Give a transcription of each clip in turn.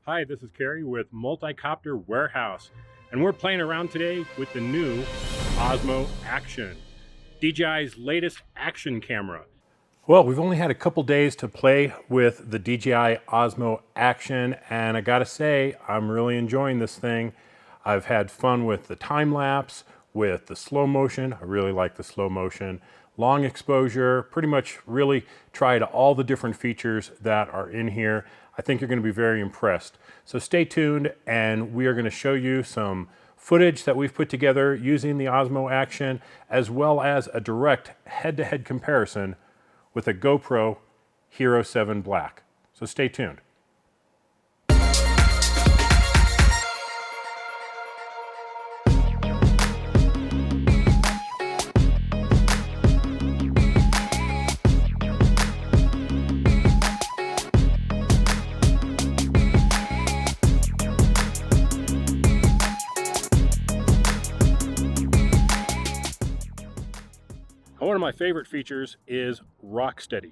Hi, this is Kerry with Multicopter Warehouse, and we're playing around today with the new Osmo Action, DJI's latest action camera. Well, we've only had a couple days to play with the DJI Osmo Action, and I gotta say, I'm really enjoying this thing. I've had fun with the time lapse, with the slow motion. I really like the slow motion. Long exposure, pretty much really tried all the different features that are in here. I think you're gonna be very impressed. So stay tuned, and we are gonna show you some footage that we've put together using the Osmo Action, as well as a direct head-to-head comparison with a GoPro Hero 7 Black. So stay tuned. One of my favorite features is Rocksteady.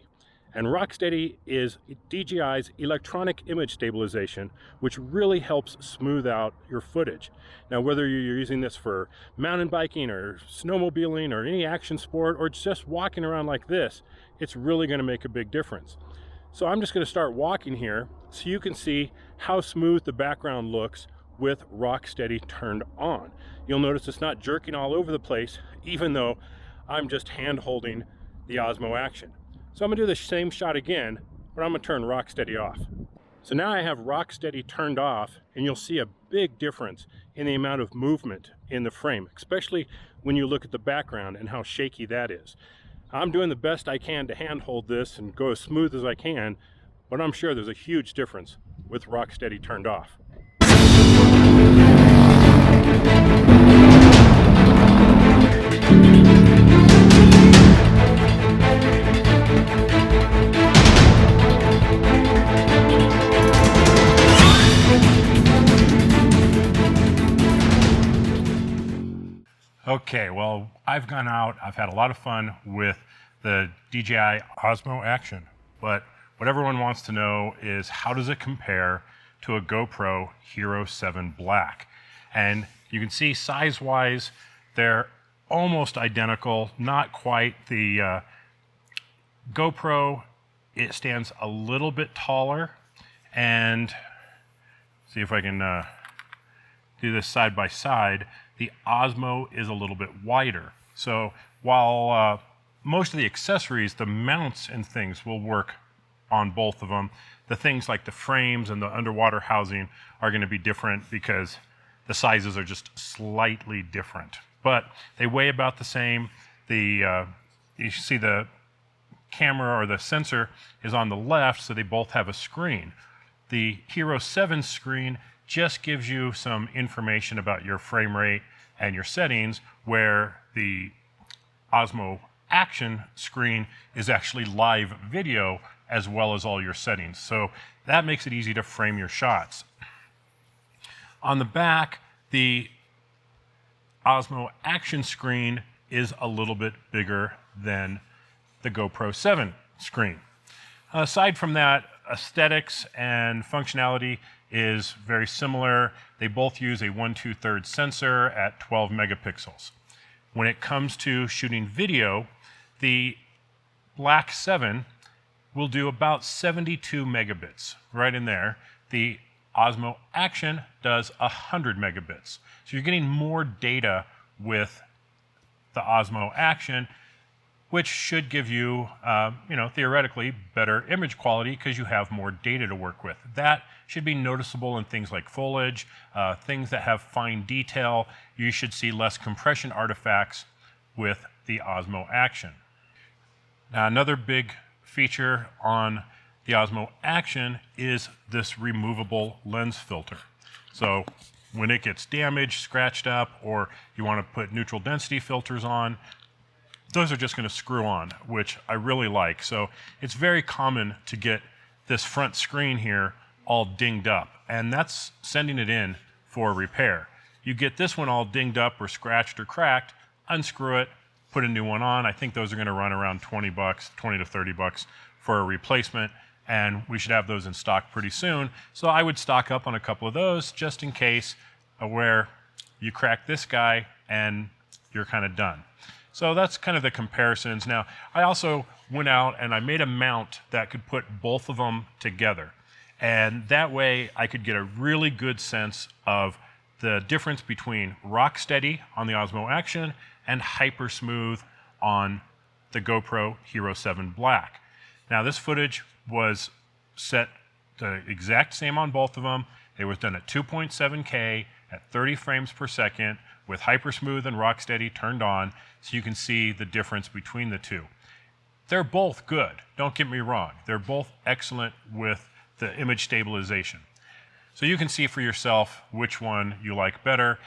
And Rocksteady is DJI's electronic image stabilization, which really helps smooth out your footage. Now, whether you're using this for mountain biking or snowmobiling or any action sport or just walking around like this, it's really going to make a big difference. So I'm just going to start walking here so you can see how smooth the background looks with Rocksteady turned on. You'll notice it's not jerking all over the place, even though I'm just hand holding the Osmo Action. So I'm gonna do the same shot again, but I'm gonna turn Rocksteady off. So now I have Rocksteady turned off, and you'll see a big difference in the amount of movement in the frame, especially when you look at the background and how shaky that is. I'm doing the best I can to hand hold this and go as smooth as I can, but I'm sure there's a huge difference with Rocksteady turned off. Okay, well, I've gone out, I've had a lot of fun with the DJI Osmo Action, but what everyone wants to know is how does it compare to a GoPro Hero 7 Black? And you can see size-wise, they're almost identical, not quite. The GoPro, it stands a little bit taller, and see if I can do this side by side. The Osmo is a little bit wider. So while most of the accessories, the mounts and things will work on both of them, the things like the frames and the underwater housing are going to be different because the sizes are just slightly different. But they weigh about the same. You see the camera or the sensor is on the left, so they both have a screen. The Hero 7 screen just gives you some information about your frame rate and your settings, where the Osmo Action screen is actually live video as well as all your settings. So that makes it easy to frame your shots. On the back, the Osmo Action screen is a little bit bigger than the GoPro 7 screen. Aside from that, aesthetics and functionality is very similar. They both use a 1/2 sensor at 12 megapixels. When it comes to shooting video, the Black 7 will do about 72 megabits, right in there. The Osmo Action does 100 megabits. So you're getting more data with the Osmo Action, which should give you, theoretically better image quality because you have more data to work with. That should be noticeable in things like foliage, things that have fine detail. You should see less compression artifacts with the Osmo Action. Now, another big feature on the Osmo Action is this removable lens filter. So when it gets damaged, scratched up, or you want to put neutral density filters on, those are just going to screw on, which I really like. So it's very common to get this front screen here all dinged up, and that's sending it in for repair. You get this one all dinged up or scratched or cracked, unscrew it, put a new one on. I think those are going to run around $20, $20 to $30 for a replacement, and we should have those in stock pretty soon. So I would stock up on a couple of those just in case, where you crack this guy and you're kind of done. So that's kind of the comparisons. Now, I also went out and I made a mount that could put both of them together. And that way I could get a really good sense of the difference between Rocksteady on the Osmo Action and Hyper Smooth on the GoPro Hero 7 Black. Now, this footage was set the exact same on both of them. It was done at 2.7K at 30 frames per second with Hypersmooth and Rocksteady turned on, so you can see the difference between the two. They're both good, don't get me wrong. They're both excellent with the image stabilization. So you can see for yourself which one you like better.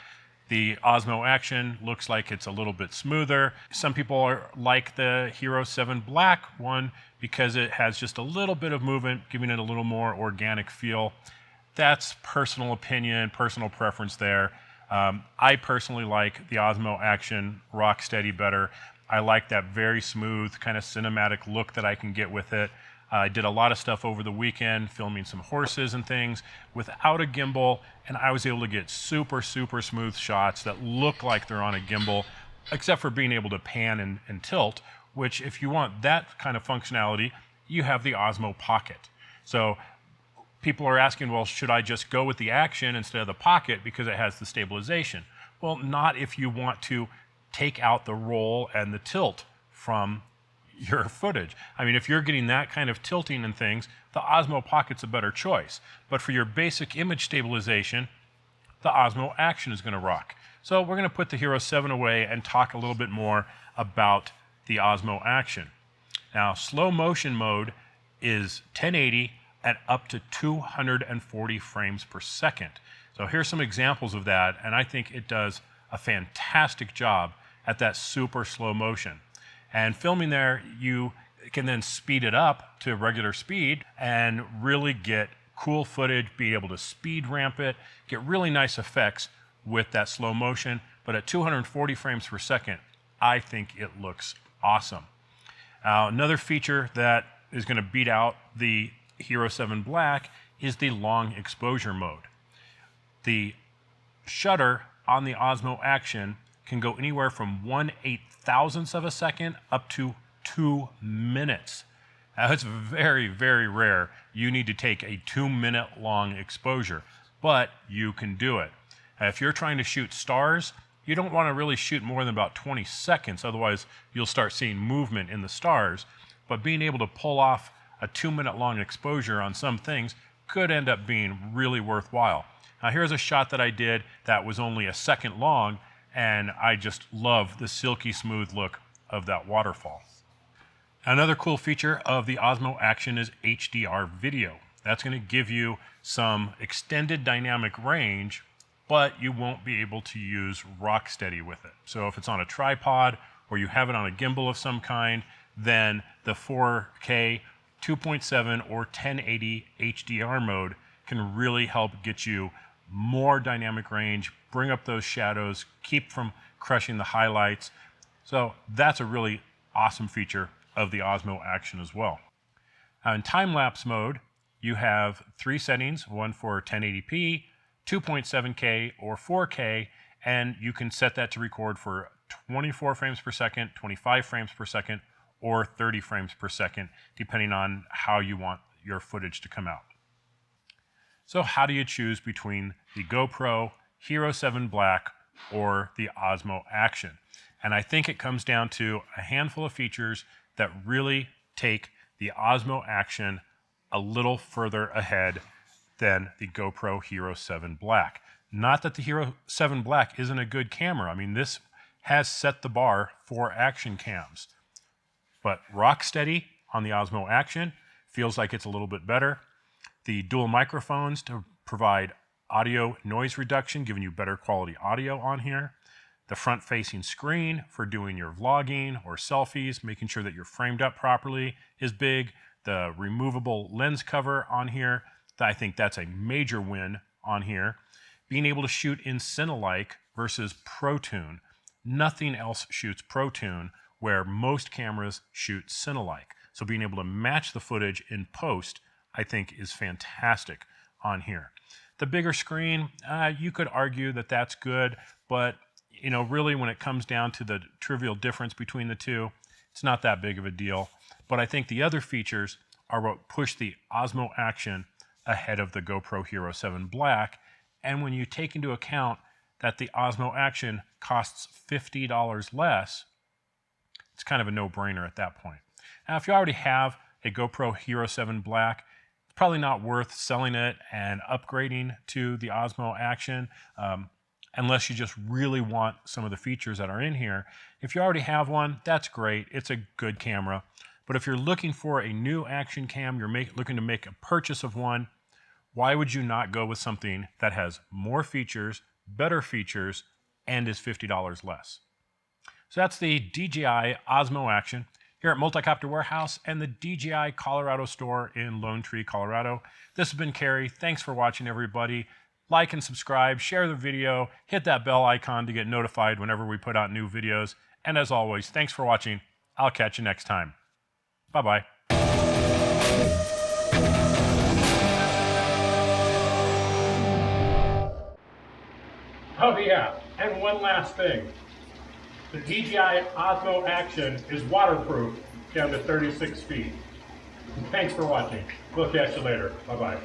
The Osmo Action looks like it's a little bit smoother. Some people like the Hero 7 Black one because it has just a little bit of movement, giving it a little more organic feel. That's personal opinion, personal preference there. I personally like the Osmo Action Rocksteady better. I like that very smooth, kind of cinematic look that I can get with it. I did a lot of stuff over the weekend, filming some horses and things without a gimbal, and I was able to get super, super smooth shots that look like they're on a gimbal, except for being able to pan and tilt, which if you want that kind of functionality, you have the Osmo Pocket. So people are asking, well, should I just go with the Action instead of the Pocket because it has the stabilization? Well, not if you want to take out the roll and the tilt from your footage. I mean, if you're getting that kind of tilting and things, the Osmo Pocket's a better choice. But for your basic image stabilization, the Osmo Action is going to rock. So we're going to put the Hero 7 away and talk a little bit more about the Osmo Action. Now, slow motion mode is 1080 at up to 240 frames per second. So here's some examples of that, and I think it does a fantastic job at that super slow motion. And filming there, you can then speed it up to regular speed and really get cool footage, be able to speed ramp it, get really nice effects with that slow motion. But at 240 frames per second, I think it looks awesome. Another feature that is going to beat out the Hero 7 Black is the long exposure mode. The shutter on the Osmo Action can go anywhere from 1/8,000th of a second up to 2 minutes. Now, it's very, very rare. You need to take a 2-minute long exposure, but you can do it. If you're trying to shoot stars, you don't want to really shoot more than about 20 seconds, otherwise you'll start seeing movement in the stars. But being able to pull off a 2-minute long exposure on some things could end up being really worthwhile. Now, here's a shot that I did that was only a second long, and I just love the silky smooth look of that waterfall. Another cool feature of the Osmo Action is HDR video. That's going to give you some extended dynamic range, but you won't be able to use Rocksteady with it. So if it's on a tripod or you have it on a gimbal of some kind, then the 4K, 2.7 or 1080 HDR mode can really help get you more dynamic range, bring up those shadows, keep from crushing the highlights. So that's a really awesome feature of the Osmo Action as well. Now, in time-lapse mode, you have 3 settings, one for 1080p, 2.7K or 4K, and you can set that to record for 24 frames per second, 25 frames per second, or 30 frames per second, depending on how you want your footage to come out. So how do you choose between the GoPro Hero 7 Black or the Osmo Action? And I think it comes down to a handful of features that really take the Osmo Action a little further ahead than the GoPro Hero 7 Black. Not that the Hero 7 Black isn't a good camera. I mean, this has set the bar for action cams. But Rocksteady on the Osmo Action feels like it's a little bit better. The dual microphones to provide audio noise reduction, giving you better quality audio on here. The front-facing screen for doing your vlogging or selfies, making sure that you're framed up properly is big. The removable lens cover on here, I think that's a major win on here. Being able to shoot in Cinelike versus ProTune. Nothing else shoots ProTune where most cameras shoot Cinelike. So being able to match the footage in post I think is fantastic on here. The bigger screen, you could argue that that's good, but really when it comes down to the trivial difference between the two, it's not that big of a deal. But I think the other features are what push the Osmo Action ahead of the GoPro Hero 7 Black. And when you take into account that the Osmo Action costs $50 less, it's kind of a no-brainer at that point. Now, if you already have a GoPro Hero 7 Black, it's probably not worth selling it and upgrading to the Osmo Action unless you just really want some of the features that are in here. If you already have one, that's great. It's a good camera. But if you're looking for a new action cam, you're looking to make a purchase of one, why would you not go with something that has more features, better features, and is $50 less? So that's the DJI Osmo Action here at Multicopter Warehouse and the DJI Colorado store in Lone Tree, Colorado. This has been Kerry. Thanks for watching, everybody. Like and subscribe, share the video, hit that bell icon to get notified whenever we put out new videos. And as always, thanks for watching. I'll catch you next time. Bye-bye. Oh yeah, and one last thing. The DJI Osmo Action is waterproof down to 36 feet. Thanks for watching. We'll catch you later. Bye-bye.